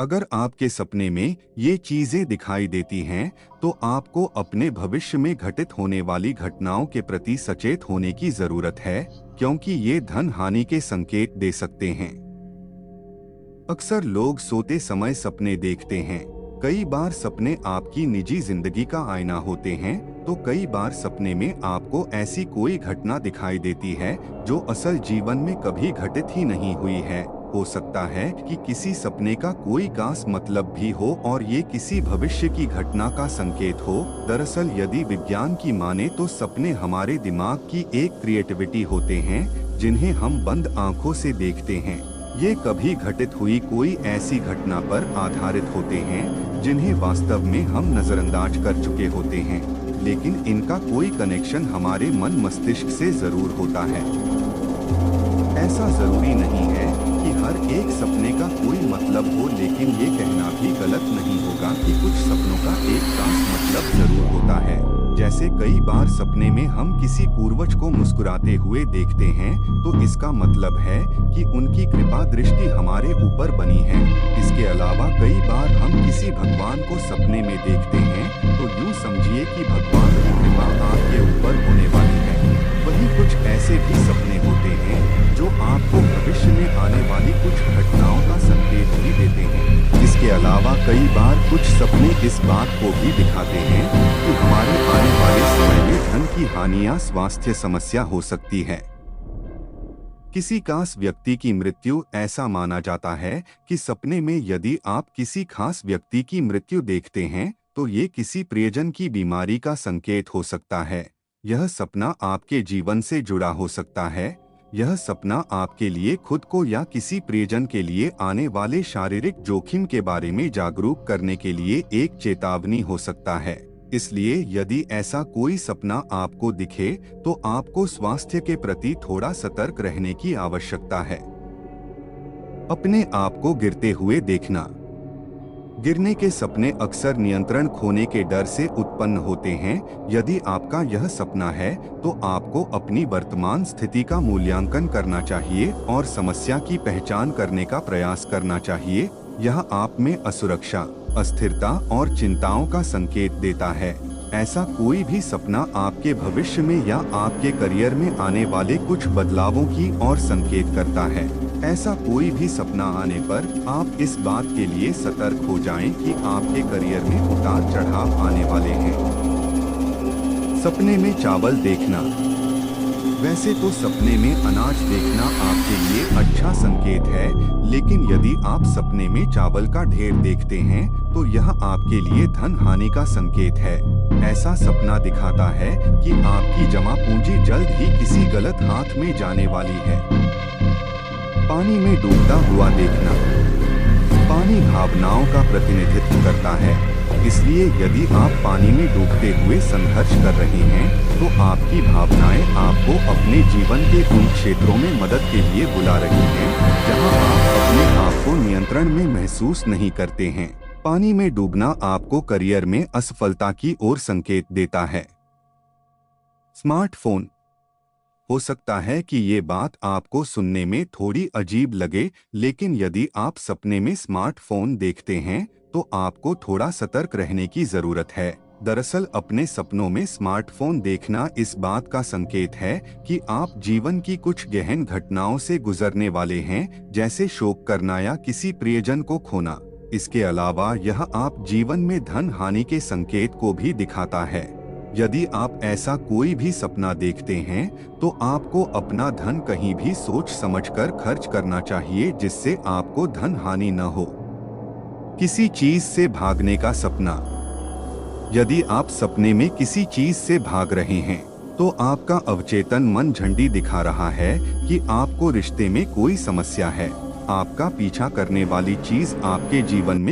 अगर आपके सपने में ये चीजें दिखाई देती हैं, तो आपको अपने भविष्य में घटित होने वाली घटनाओं के प्रति सचेत होने की जरूरत है, क्योंकि ये धन हानि के संकेत दे सकते हैं। अक्सर लोग सोते समय सपने देखते हैं। कई बार सपने आपकी निजी जिंदगी का आईना होते हैं, तो कई बार सपने में आपको ऐसी कोई घटना दिखाई देती है जो असल जीवन में कभी घटित ही नहीं हुई है। हो सकता है कि किसी सपने का कोई खास मतलब भी हो और ये किसी भविष्य की घटना का संकेत हो। दरअसल यदि विज्ञान की माने तो सपने हमारे दिमाग की एक क्रिएटिविटी होते हैं, जिन्हें हम बंद आंखों से देखते हैं। ये कभी घटित हुई कोई ऐसी घटना पर आधारित होते हैं जिन्हें वास्तव में हम नजरअंदाज कर चुके होते हैं, लेकिन इनका कोई कनेक्शन हमारे मन मस्तिष्क से जरूर होता है। ऐसा जरूरी नहीं है कि हर एक सपने का कोई मतलब हो, लेकिन ये कहना भी गलत नहीं होगा कि कुछ सपनों का एक खास मतलब जरूर होता है। जैसे कई बार सपने में हम किसी पूर्वज को मुस्कुराते हुए देखते हैं, तो इसका मतलब है कि उनकी कृपा दृष्टि हमारे ऊपर बनी है। इसके अलावा कई बार हम किसी भगवान को सपने में देखते हैं, तो यूँ समझिए कि भगवान की कृपा आपके ऊपर होने वाली है। वहीं कुछ ऐसे भी सपने होते हैं जो आपको भविष्य में आने वाली कुछ घटनाओं का संकेत भी देते हैं। इसके अलावा कई बार कुछ सपने इस बात को भी दिखाते हैं कि हमारे आने वाले समय में धन की हानि या स्वास्थ्य समस्या हो सकती है। किसी खास व्यक्ति की मृत्यु। ऐसा माना जाता है कि सपने में यदि आप किसी खास व्यक्ति की मृत्यु देखते हैं, तो ये किसी प्रियजन की बीमारी का संकेत हो सकता है। यह सपना आपके जीवन से जुड़ा हो सकता है। यह सपना आपके लिए खुद को या किसी प्रियजन के लिए आने वाले शारीरिक जोखिम के बारे में जागरूक करने के लिए एक चेतावनी हो सकता है। इसलिए यदि ऐसा कोई सपना आपको दिखे, तो आपको स्वास्थ्य के प्रति थोड़ा सतर्क रहने की आवश्यकता है। अपने आप को गिरते हुए देखना। गिरने के सपने अक्सर नियंत्रण खोने के डर से उत्पन्न होते हैं। यदि आपका यह सपना है, तो आपको अपनी वर्तमान स्थिति का मूल्यांकन करना चाहिए और समस्या की पहचान करने का प्रयास करना चाहिए। यह आप में असुरक्षा, अस्थिरता और चिंताओं का संकेत देता है। ऐसा कोई भी सपना आपके भविष्य में या आपके करियर में आने वाले कुछ बदलावों की ओर संकेत करता है। ऐसा कोई भी सपना आने पर आप इस बात के लिए सतर्क हो जाएं कि आपके करियर में उतार चढ़ाव आने वाले हैं। सपने में चावल देखना। वैसे तो सपने में अनाज देखना आपके लिए अच्छा संकेत है, लेकिन यदि आप सपने में चावल का ढेर देखते हैं, तो यह आपके लिए धन हानि का संकेत है। ऐसा सपना दिखाता है कि आपकी जमा पूंजी जल्द ही किसी गलत हाथ में जाने वाली है। पानी में डूबता हुआ देखना। पानी भावनाओं का प्रतिनिधित्व करता है, इसलिए यदि आप पानी में डूबते हुए संघर्ष कर रहे हैं, तो आपकी भावनाएं आपको अपने जीवन के उन क्षेत्रों में मदद के लिए बुला रही हैं, जहां आप अपने आप को नियंत्रण में महसूस नहीं करते हैं। पानी में डूबना आपको करियर में असफलता की ओर संकेत देता है। स्मार्टफोन। हो सकता है कि ये बात आपको सुनने में थोड़ी अजीब लगे, लेकिन यदि आप सपने में स्मार्टफोन देखते हैं, तो आपको थोड़ा सतर्क रहने की जरूरत है। दरअसल अपने सपनों में स्मार्टफोन देखना इस बात का संकेत है कि आप जीवन की कुछ गहन घटनाओं से गुजरने वाले हैं, जैसे शोक करना या किसी प्रियजन को खोना। इसके अलावा यह आप जीवन में धन हानि के संकेत को भी दिखाता है। यदि आप ऐसा कोई भी सपना देखते हैं, तो आपको अपना धन कहीं भी सोच समझकर खर्च करना चाहिए, जिससे आपको धन हानि न हो। किसी चीज से भागने का सपना। यदि आप सपने में किसी चीज से भाग रहे हैं, तो आपका अवचेतन मन झंडी दिखा रहा है कि आपको रिश्ते में कोई समस्या है। आपका पीछा करने वाली चीज आपके जीवन में